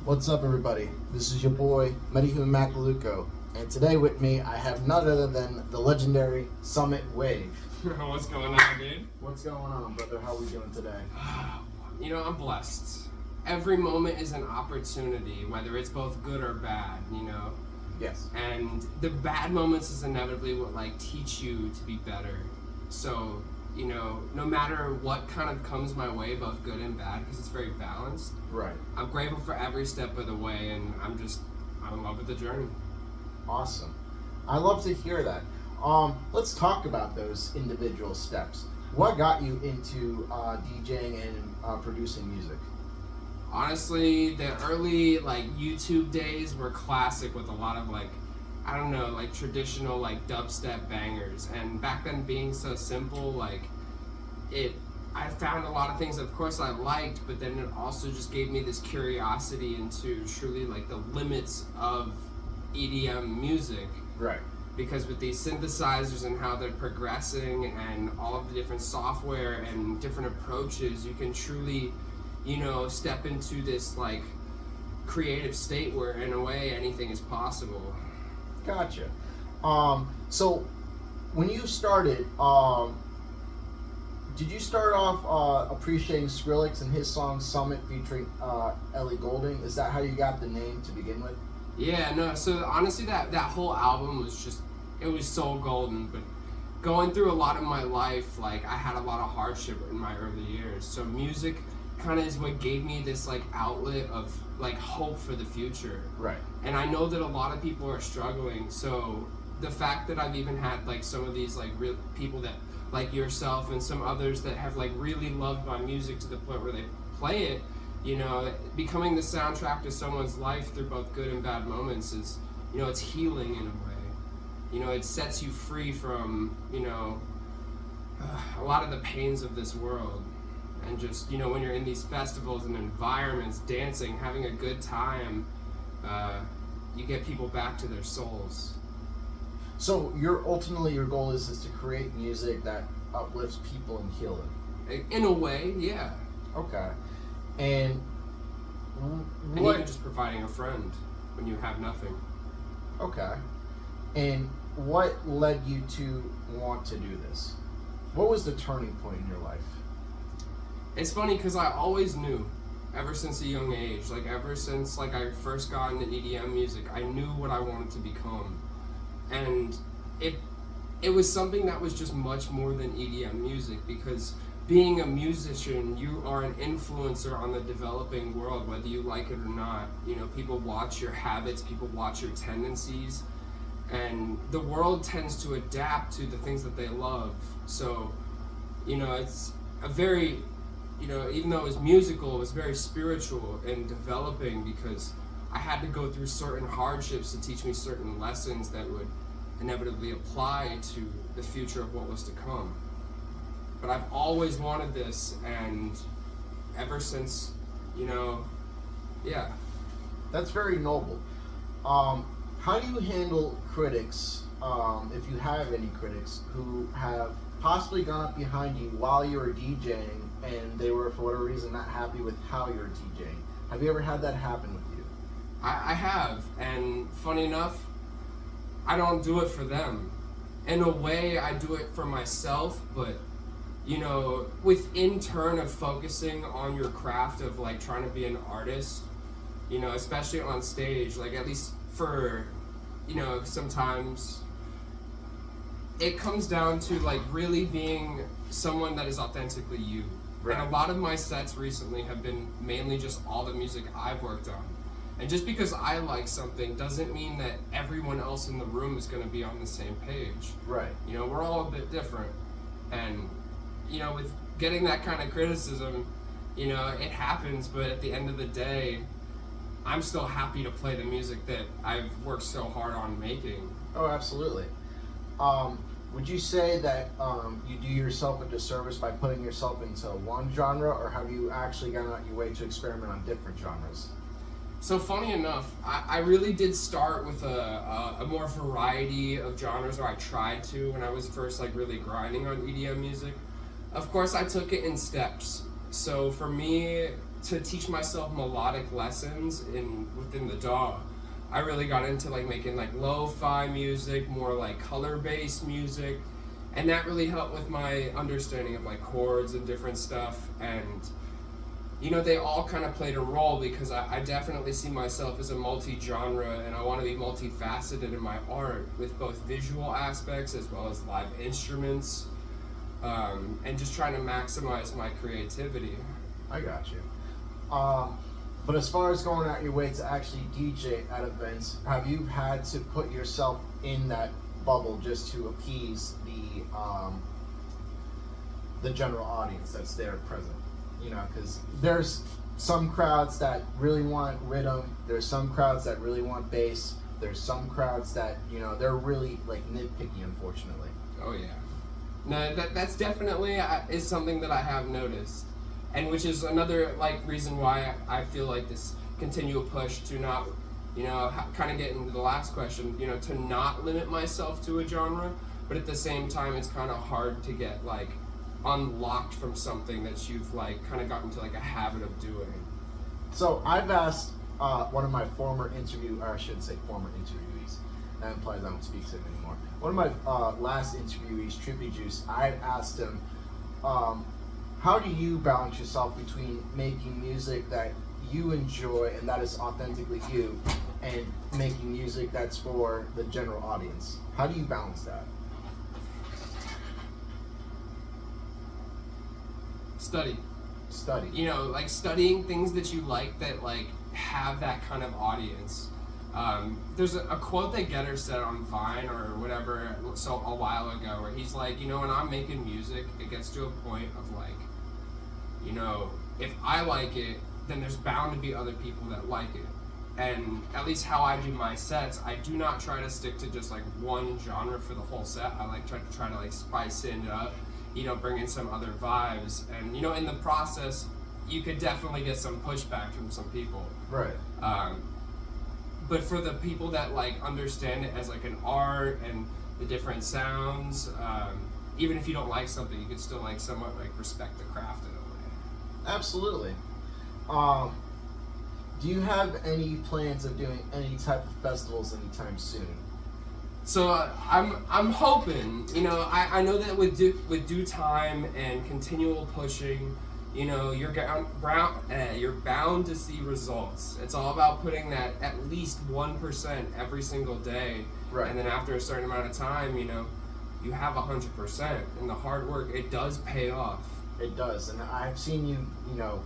What's up, everybody? This is your boy, Metahuman Macaluco, and today with me I have none other than the legendary Summit.wav. What's going on, dude? What's going on, brother? How are we doing today? You know, I'm blessed. Every moment is an opportunity, whether it's both good or bad, you know? Yes. And the bad moments is inevitably what, teach you to be better. So, you know, no matter what kind of comes my way, both good and bad, because it's very balanced. Right. I'm grateful for every step of the way, and I'm in love with the journey. Awesome. I love to hear that. Let's talk about those individual steps. What got you into DJing and producing music? Honestly, the early YouTube days were classic with a lot of traditional dubstep bangers, and back then being so simple, I found a lot of things of course I liked, but then it also just gave me this curiosity into truly the limits of EDM music. Right. Because with these synthesizers and how they're progressing and all of the different software and different approaches, you can truly, step into this creative state where in a way anything is possible. Gotcha. So when you started, did you start off appreciating Skrillex and his song Summit featuring Ellie Goulding? Is that how you got the name to begin with? Yeah, no, so honestly that whole album was it was so golden, but going through a lot of my life, I had a lot of hardship in my early years. So music kind of is what gave me this outlet of hope for the future. Right. And I know that a lot of people are struggling, so the fact that I've even had some of these real people that like yourself and some others that have really loved my music to the point where they play it, becoming the soundtrack to someone's life through both good and bad moments is, it's healing in a way. It sets you free from, a lot of the pains of this world. And just, when you're in these festivals and environments, dancing, having a good time, you get people back to their souls. So your goal is to create music that uplifts people and heal them? In a way, yeah. Okay. And And even just providing a friend when you have nothing. Okay. And what led you to want to do this? What was the turning point in your life? It's funny because I always knew, ever since a young age, ever since I first got into EDM music, I knew what I wanted to become. And it was something that was just much more than EDM music, because being a musician, you are an influencer on the developing world, whether you like it or not. People watch your habits, people watch your tendencies, and the world tends to adapt to the things that they love. So, it's a very, even though it was musical, it was very spiritual and developing, because I had to go through certain hardships to teach me certain lessons that would inevitably apply to the future of what was to come. But I've always wanted this, and ever since, yeah. That's very noble. How do you handle critics, if you have any critics, who have possibly gone up behind you while you were DJing and they were, for whatever reason, not happy with how you were DJing? Have you ever had that happen with you? I have, and funny enough, I don't do it for them. In a way, I do it for myself, but within turn of focusing on your craft of trying to be an artist, especially on stage, at least for, sometimes it comes down to really being someone that is authentically you. Right. And a lot of my sets recently have been mainly just all the music I've worked on. And just because I like something doesn't mean that everyone else in the room is going to be on the same page. Right. We're all a bit different. And, with getting that kind of criticism, it happens, but at the end of the day, I'm still happy to play the music that I've worked so hard on making. Oh, absolutely. Would you say that you do yourself a disservice by putting yourself into one genre, or have you actually gone out your way to experiment on different genres? So funny enough, I really did start with a more variety of genres, or I tried to when I was first really grinding on EDM music. Of course, I took it in steps. So for me, to teach myself melodic lessons within the DAW, I really got into like making like lo-fi music, more like color-based music, and that really helped with my understanding of like chords and different stuff. And you know, they all kind of played a role because I definitely see myself as a multi-genre, and I want to be multifaceted in my art with both visual aspects as well as live instruments, and just trying to maximize my creativity. I got you. But as far as going out your way to actually DJ at events, have you had to put yourself in that bubble just to appease the general audience that's there present? You know, because there's some crowds that really want rhythm, there's some crowds that really want bass, there's some crowds that, you know, they're really like nitpicky, unfortunately. Oh yeah. No, that's definitely is something that I have noticed, and which is another like reason why I feel like this continual push to not, you know, kind of get into the last question, you know, to not limit myself to a genre, but at the same time it's kind of hard to get like unlocked from something that you've like kind of gotten into like a habit of doing. So I've asked one of my former interviewees, that implies I don't speak to him anymore. One of my last interviewees, Trippy Juice, I asked him, how do you balance yourself between making music that you enjoy and that is authentically you, and making music that's for the general audience? How do you balance that? Study. You know, like studying things that you like that like have that kind of audience. There's a quote that Getter said on Vine or whatever so a while ago where he's like, you know, when I'm making music, it gets to a point of like, you know, if I like it, then there's bound to be other people that like it. And at least how I do my sets, I do not try to stick to just like one genre for the whole set. I like try to like spice it up, you know, bring in some other vibes. And, you know, in the process, you could definitely get some pushback from some people. Right. But for the people that, like, understand it as, like, an art and the different sounds, even if you don't like something, you could still, like, somewhat, like, respect the craft in a way. Absolutely. Do you have any plans of doing any type of festivals anytime soon? So I'm hoping, you know, I know that with due time and continual pushing, you know, you're bound to see results. It's all about putting that at least 1% every single day, right? And then after a certain amount of time, you know, you have 100%, and the hard work, it does pay off. It does, and I've seen you, you know,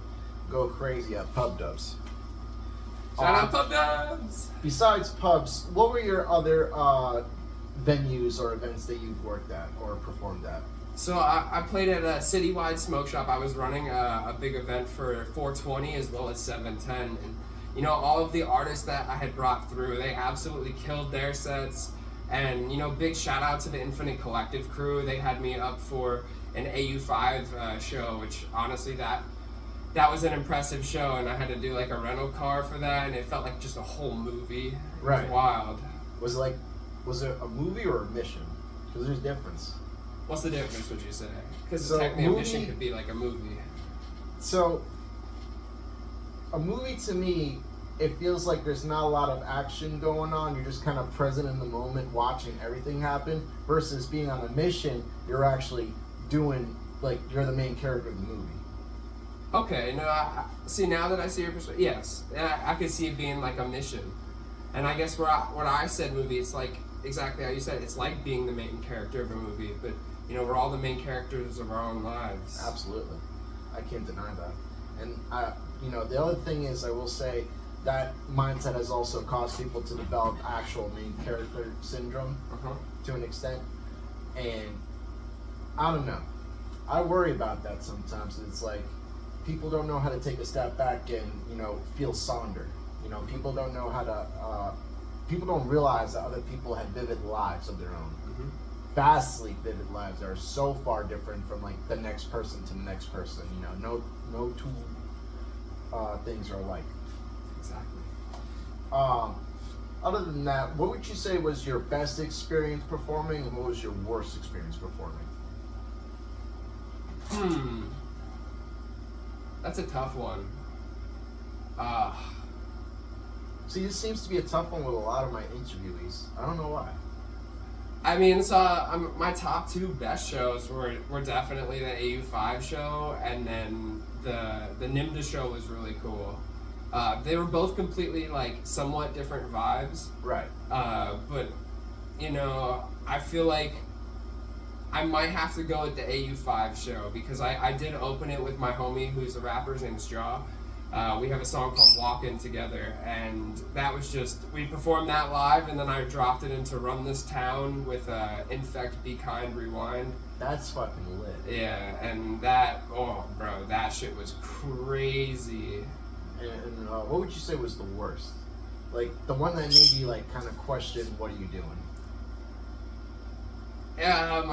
go crazy at Pub Dubz. Shout out Pub Dubz! Besides pubs, what were your other venues or events that you've worked at or performed at? So I played at a citywide smoke shop. I was running a big event for 420 as well as 710. And, you know, all of the artists that I had brought through, they absolutely killed their sets. And, you know, big shout out to the Infinite Collective crew. They had me up for an AU5 show, which honestly, that was an impressive show. And I had to do like a rental car for that. And it felt like just a whole movie. It was wild. Was it a movie or a mission? Because there's a difference. What's the difference, would you say? Because So technically a mission could be like a movie. So, a movie to me, it feels like there's not a lot of action going on. You're just kind of present in the moment, watching everything happen. Versus being on a mission, you're actually doing, like, you're the main character of the movie. Okay, no, see, now that I see your perspective, yes. I could see it being like a mission. And I guess what I said movie, it's like exactly how you said, it's like being the main character of a movie, but you know, we're all the main characters of our own lives. Absolutely. I can't deny that. And you know, the other thing is, I will say that mindset has also caused people to develop actual main character syndrome to an extent. And I don't know. I worry about that sometimes. It's like people don't know how to take a step back and, you know, feel sonder. You know, people don't know how to people don't realize that other people have vivid lives of their own. Vastly vivid lives that are so far different from like the next person to the next person. You know, no two things are alike. Exactly. Other than that, what would you say was your best experience performing, and what was your worst experience performing? That's a tough one. See, this seems to be a tough one with a lot of my interviewees. I don't know why. I mean, my top 2 best shows were definitely the AU5 show, and then the NIMDA show was really cool. They were both completely like somewhat different vibes. Right. But you know, I feel like I might have to go with the AU5 show because I did open it with my homie who's a rapper. His name's Jaw. We have a song called Walkin' together, and that was just, we performed that live, and then I dropped it into Run This Town with Infect, Be Kind, Rewind. That's fucking lit. Yeah, and that, oh bro, that shit was crazy. And what would you say was the worst? Like, the one that made you, like, kind of question, what are you doing? Yeah,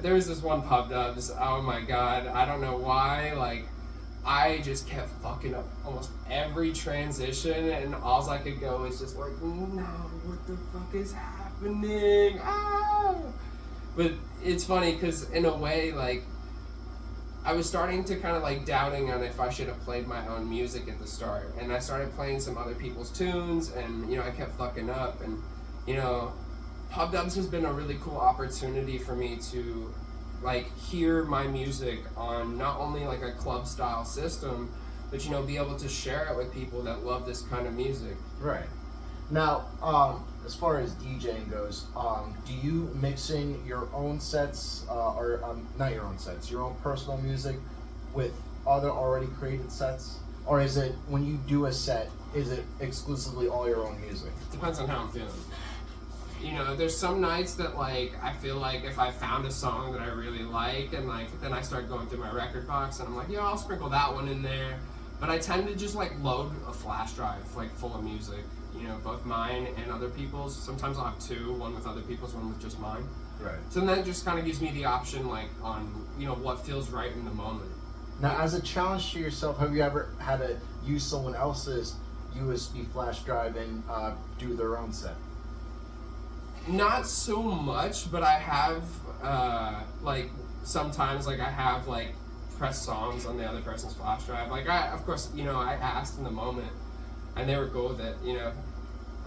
there was this one Pub Dubz, oh my god, I don't know why, like, I just kept fucking up almost every transition, and all I could go is just like, no, what the fuck is happening? Ah! But it's funny, because in a way, like, I was starting to kind of like doubting on if I should have played my own music at the start, and I started playing some other people's tunes, and you know, I kept fucking up, and you know, Pub Dubz has been a really cool opportunity for me to like hear my music on not only like a club style system, but you know, be able to share it with people that love this kind of music. Right. Now, as far as DJing goes, do you mixing your own sets, or not your own sets, your own personal music with other already created sets? Or is it, when you do a set, is it exclusively all your own music? Depends on how I'm feeling. You know, there's some nights that like I feel like if I found a song that I really like, and like then I start going through my record box and I'm like, I'll sprinkle that one in there. But I tend to just like load a flash drive like full of music, you know, both mine and other people's. Sometimes I'll have 2, one with other people's, one with just mine. Right. So that just kind of gives me the option like on, you know, what feels right in the moment. Now, as a challenge to yourself, have you ever had to use someone else's USB flash drive and do their own set? Not so much, but I have like sometimes like I have like pressed songs on the other person's flash drive. Like I, of course, you know, I asked in the moment, and they were cool with it. You know.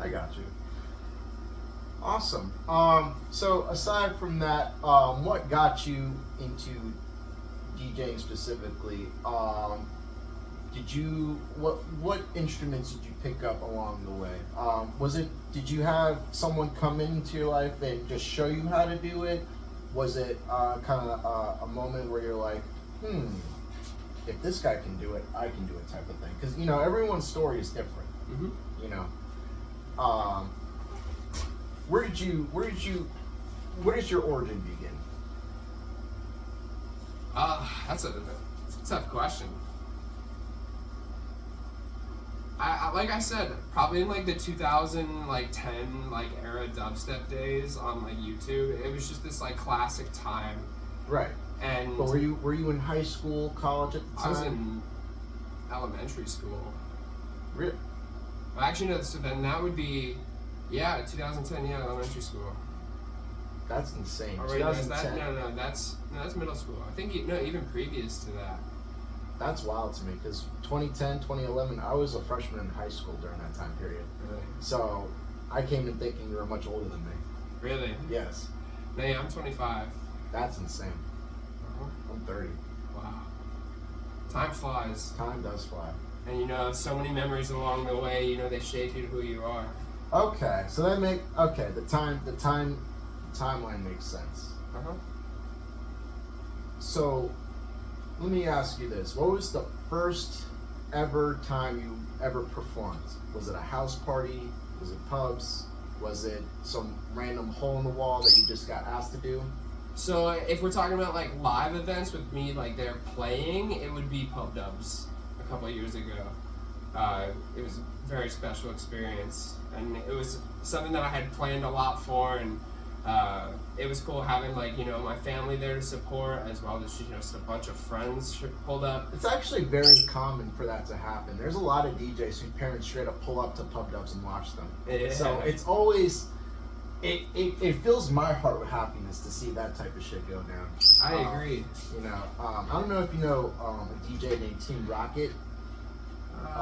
I got you. Awesome. So aside from that, what got you into DJing specifically? What instruments did you pick up along the way? Did you have someone come into your life and just show you how to do it? Was it kind of a moment where you're like, if this guy can do it, I can do it type of thing? Because, you know, everyone's story is different. Mm-hmm. You know, where did your origin begin? That's a tough question. I like I said, probably in like the 2010 like era dubstep days on like YouTube, it was just this like classic time. Right. And but were you in high school, college at the time? I was in elementary school. Really? Well, actually, no. So then that would be, 2010. Yeah, elementary school. That's insane. Oh, wait, no, that's middle school. I think even previous to that. That's wild to me because 2010, 2011, I was a freshman in high school during that time period. Really? So I came in thinking you were much older than me. Really? Yes. No, yeah, I'm 25. That's insane. Uh-huh. I'm 30. Wow. Time flies. Time does fly. And you know, so many memories along the way, you know, they shape you to who you are. Okay, so the timeline makes sense. Uh-huh. So, let me ask you this. What was the first ever time you ever performed? Was it a house party? Was it pubs? Was it some random hole in the wall that you just got asked to do? So if we're talking about like live events with me, like they're playing, it would be Pub Dubz a couple of years ago. It was a very special experience, and it was something that I had planned a lot for, and it was cool having like, you know, my family there to support, as well as, you know, just a bunch of friends pulled up. It's actually very common for that to happen. There's a lot of DJs whose parents straight up pull up to Pub Dubz and watch them. Yeah. So it's always, it fills my heart with happiness to see that type of shit go down. I agree. You know, I don't know if you know a DJ named Team Rocket.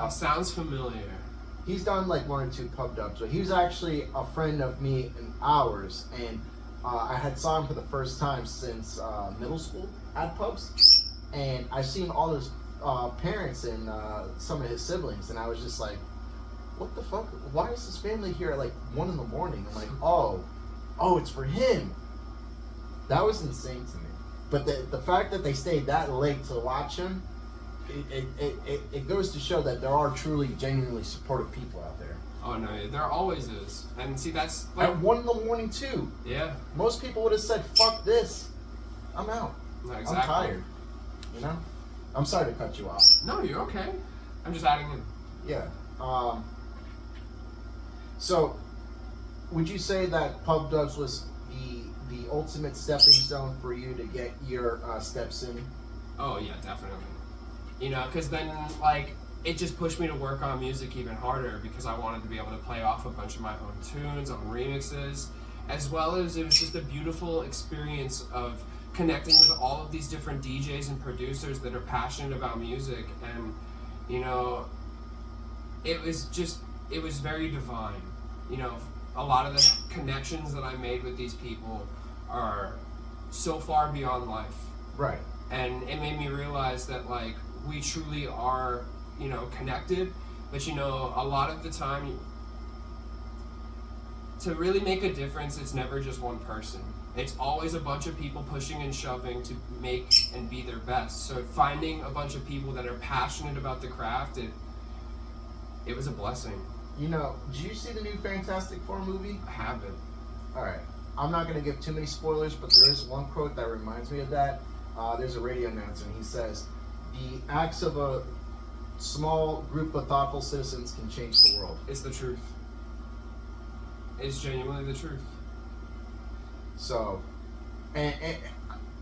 Sounds familiar. He's done like 1 or 2 Pub Dubz, but he was actually a friend of me and ours, and I had saw him for the first time since middle school at pubs, and I've seen all his parents and some of his siblings, and I was just like, what the fuck? Why is his family here at like 1 in the morning? I'm like, oh, it's for him. That was insane to me. But the fact that they stayed that late to watch him, it goes to show that there are truly, genuinely supportive people out there. Oh no, there always is. And see, that's like At 1 in the morning too. Yeah. Most people would have said, "Fuck this, I'm out. No, exactly. I'm tired." You know. I'm sorry to cut you off. No, you're okay. I'm just adding in. Yeah. So, would you say that Pub Dubz was the ultimate stepping stone for you to get your steps in? Oh yeah, definitely. You know, because then like it just pushed me to work on music even harder because I wanted to be able to play off a bunch of my own tunes on remixes, as well as it was just a beautiful experience of connecting with all of these different DJs and producers that are passionate about music. And you know, it was very divine. You know, a lot of the connections that I made with these people are so far beyond life. Right. And it made me realize that like we truly are, you know, connected, but you know, a lot of the time to really make a difference, it's never just one person. It's always a bunch of people pushing and shoving to make and be their best. So finding a bunch of people that are passionate about the craft, it was a blessing. You know, did you see the new Fantastic Four movie? I haven't. Alright. I'm not going to give too many spoilers, but there is one quote that reminds me of that. There's a radio announcer, and he says, "The acts of a small group of thoughtful citizens can change the world." It's the truth. It's genuinely the truth. So, and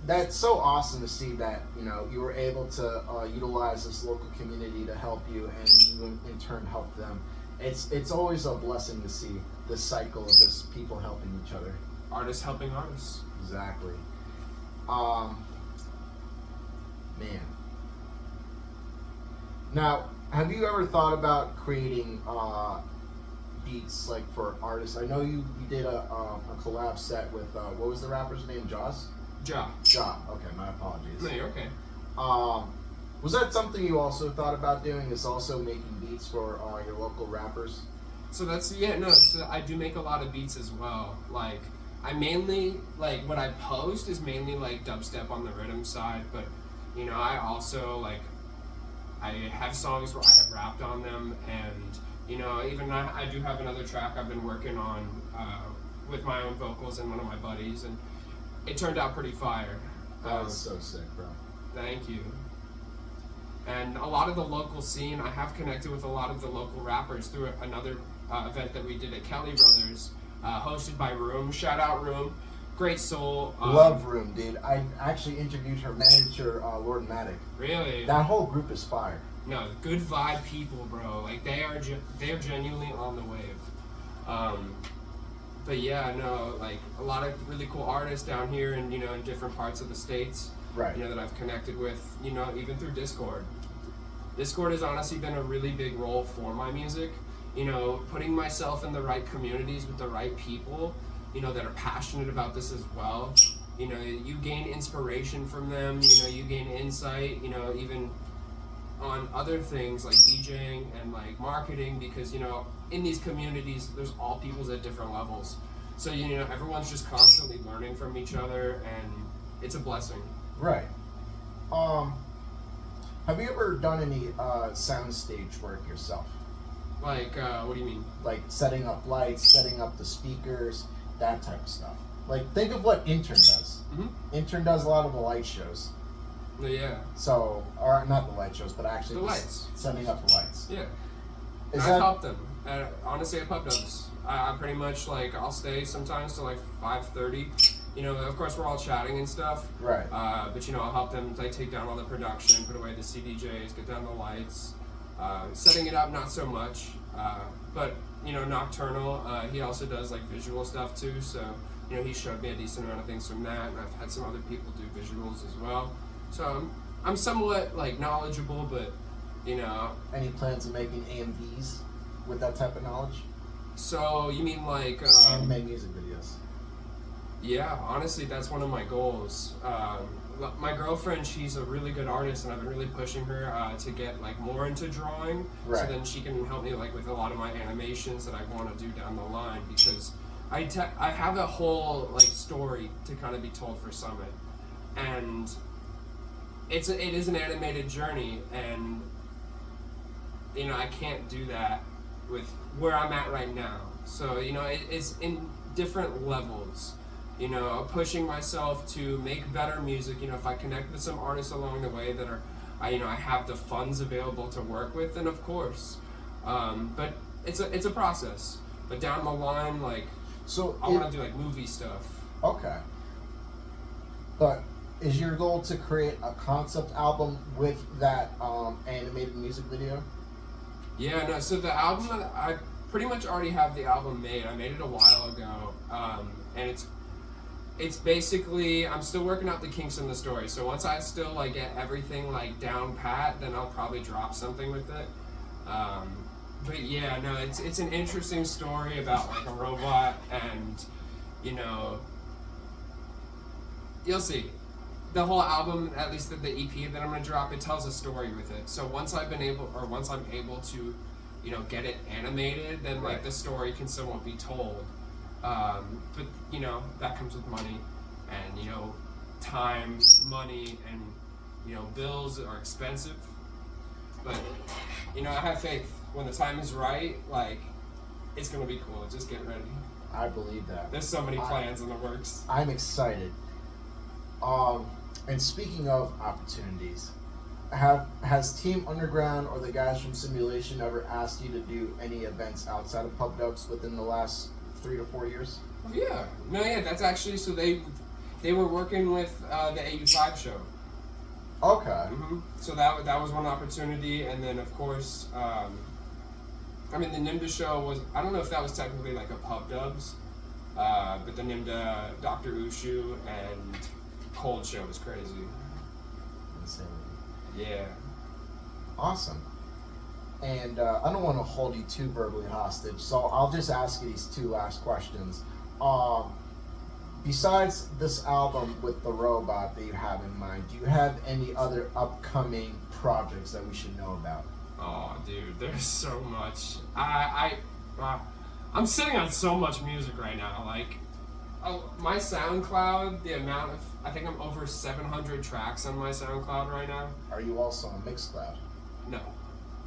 that's so awesome to see that, you know, you were able to utilize this local community to help you, and you in turn help them. It's always a blessing to see this cycle of just people helping each other. Artists helping artists. Exactly. Man. Now, have you ever thought about creating beats like for artists? I know you did a collab set with what was the rapper's name? Jaws? Ja. Ja. Okay, my apologies. No, you're okay. Was that something you also thought about doing? Is also making beats for your local rappers? So that's so I do make a lot of beats as well. Like I mainly like what I post is mainly like dubstep on the rhythm side, but you know, I also like I have songs where I have rapped on them, and you know, even I do have another track I've been working on with my own vocals and one of my buddies, and it turned out pretty fire. That was so sick, bro. Thank you. And a lot of the local scene, I have connected with a lot of the local rappers through another event that we did at Kelly Brothers, hosted by Room. Shout out Room. Great soul. Love Room, dude. I actually interviewed her manager, Lord Matic. Really? That whole group is fire. No, good vibe people, bro. Like they are genuinely on the wave. But yeah, no, like a lot of really cool artists down here, and you know, in different parts of the states. Right. You know, that I've connected with. You know, even through Discord. Discord has honestly been a really big role for my music. You know, putting myself in the right communities with the right people, you know, that are passionate about this as well. You know, you gain inspiration from them, you know, you gain insight, you know, even on other things like DJing and like marketing, because, you know, in these communities, there's all peoples at different levels. So, you know, everyone's just constantly learning from each other, and it's a blessing. Right. Have you ever done any soundstage work yourself? Like, what do you mean? Like setting up lights, setting up the speakers, that type of stuff. Like, think of what Intern does. Mm-hmm. Intern does a lot of the light shows. Yeah. So, or not the light shows, but actually The lights. setting up the lights. Yeah. Is I've that helped them. Honestly, at Pub Dubz. I pretty much, like, I'll stay sometimes till like 5:30. You know, of course, we're all chatting and stuff. right? But, you know, I'll help them, like, take down all the production, put away the CDJs, get down the lights. Setting it up, not so much. But, you know, Nocturnal, he also does, like, visual stuff, too. So, you know, he showed me a decent amount of things from that. And I've had some other people do visuals as well. So I'm somewhat, like, knowledgeable, but you know. Any plans of making AMVs with that type of knowledge? So you mean like anime music videos? Yeah, honestly, that's one of my goals. My girlfriend, she's a really good artist, and I've been really pushing her to get like more into drawing, right. So then she can help me like with a lot of my animations that I want to do down the line, because I have a whole like story to kind of be told for Summit, and it is an animated journey, and you know I can't do that with where I'm at right now. So you know it's in different levels. You know, pushing myself to make better music. You know, if I connect with some artists along the way that are, I have the funds available to work with, then of course. But it's a process. But down the line, like, so I want to do like movie stuff. Okay. But is your goal to create a concept album with that animated music video? Yeah, no. So the album, I pretty much already have the album made. I made it a while ago, and it's basically, I'm still working out the kinks in the story. So once I still like get everything like down pat, then I'll probably drop something with it. But yeah, no, it's an interesting story about like a robot, and you know, you'll see. The whole album, at least the EP that I'm gonna drop, it tells a story with it. So once I'm able to, you know, get it animated, then like the story can somewhat be told. But you know that comes with money, and you know, time, money, and you know, bills are expensive. But you know, I have faith. When the time is right, like it's gonna be cool. Just get ready. I believe that. There's so many plans in the works. I'm excited. And speaking of opportunities, has Team Underground or the guys from Simulation ever asked you to do any events outside of Pub Dubz within the last 3 to 4 years? Yeah. No, yeah, that's actually, so they were working with the AU5 show. Okay. Mm-hmm. So that was one opportunity, and then of course, I mean the NIMDA show was, I don't know if that was technically like a Pub Dubz, but the NIMDA, Dr. Ushu, and Cold show was crazy. Insane. Yeah. Awesome. And I don't want to hold you too verbally hostage, so I'll just ask you these 2 last questions. Besides this album with the robot that you have in mind, do you have any other upcoming projects that we should know about? Oh, dude, there's so much. I'm sitting on so much music right now. Like, my SoundCloud, the amount of, I think I'm over 700 tracks on my SoundCloud right now. Are you also on Mixcloud? No.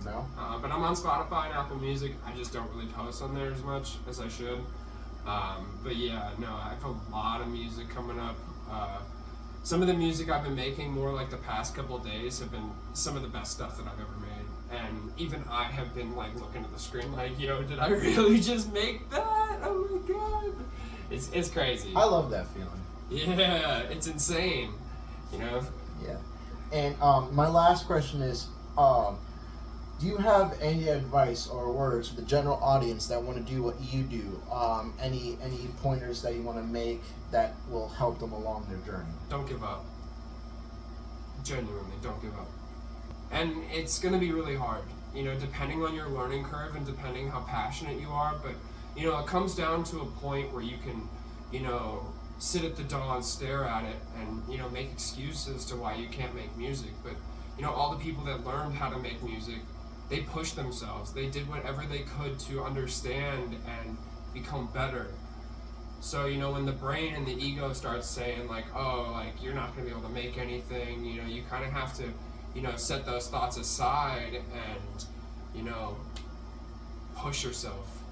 No? But I'm on Spotify and Apple Music. I just don't really post on there as much as I should. But yeah, no, I have a lot of music coming up. Some of the music I've been making more like the past couple of days have been some of the best stuff that I've ever made. And even I have been like looking at the screen like, yo, did I really just make that? Oh my god. It's crazy. I love that feeling. Yeah, it's insane. You know? Yeah. And my last question is, do you have any advice or words for the general audience that want to do what you do? Any pointers that you want to make that will help them along their journey? Don't give up. Genuinely, don't give up. And it's going to be really hard, you know, depending on your learning curve and depending how passionate you are. But, you know, it comes down to a point where you can, you know, sit at the DAW and stare at it and, you know, make excuses to why you can't make music. But, you know, all the people that learned how to make music, they pushed themselves. They did whatever they could to understand and become better. So, you know, when the brain and the ego starts saying like, oh, like, you're not going to be able to make anything, you know, you kind of have to, you know, set those thoughts aside and, you know, push yourself,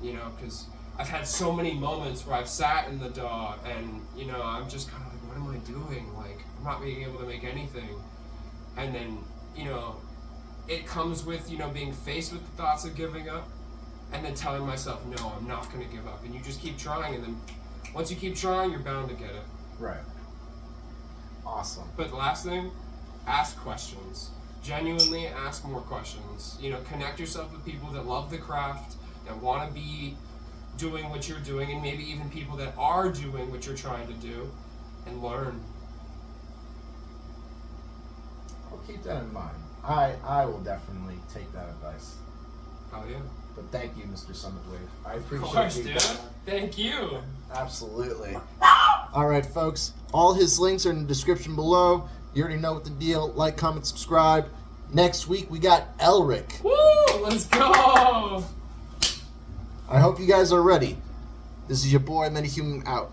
you know, because I've had so many moments where I've sat in the DAW and, you know, I'm just kind of like, what am I doing? Like, I'm not being able to make anything. And then, you know, it comes with, you know, being faced with the thoughts of giving up and then telling myself, no, I'm not going to give up. And you just keep trying, and then once you keep trying, you're bound to get it. Right. Awesome. But the last thing, ask questions. Genuinely ask more questions. You know, connect yourself with people that love the craft, that want to be doing what you're doing, and maybe even people that are doing what you're trying to do, and learn. I'll keep that in mind. I will definitely take that advice. Oh yeah. But thank you, Mr. Summit.wav. I Of appreciate course, you. dude. Thank you. Absolutely. All right, folks. All his links are in the description below. You already know what the deal. Like, comment, subscribe. Next week, we got Elric. Woo! Let's go! I hope you guys are ready. This is your boy, Metahuman, out.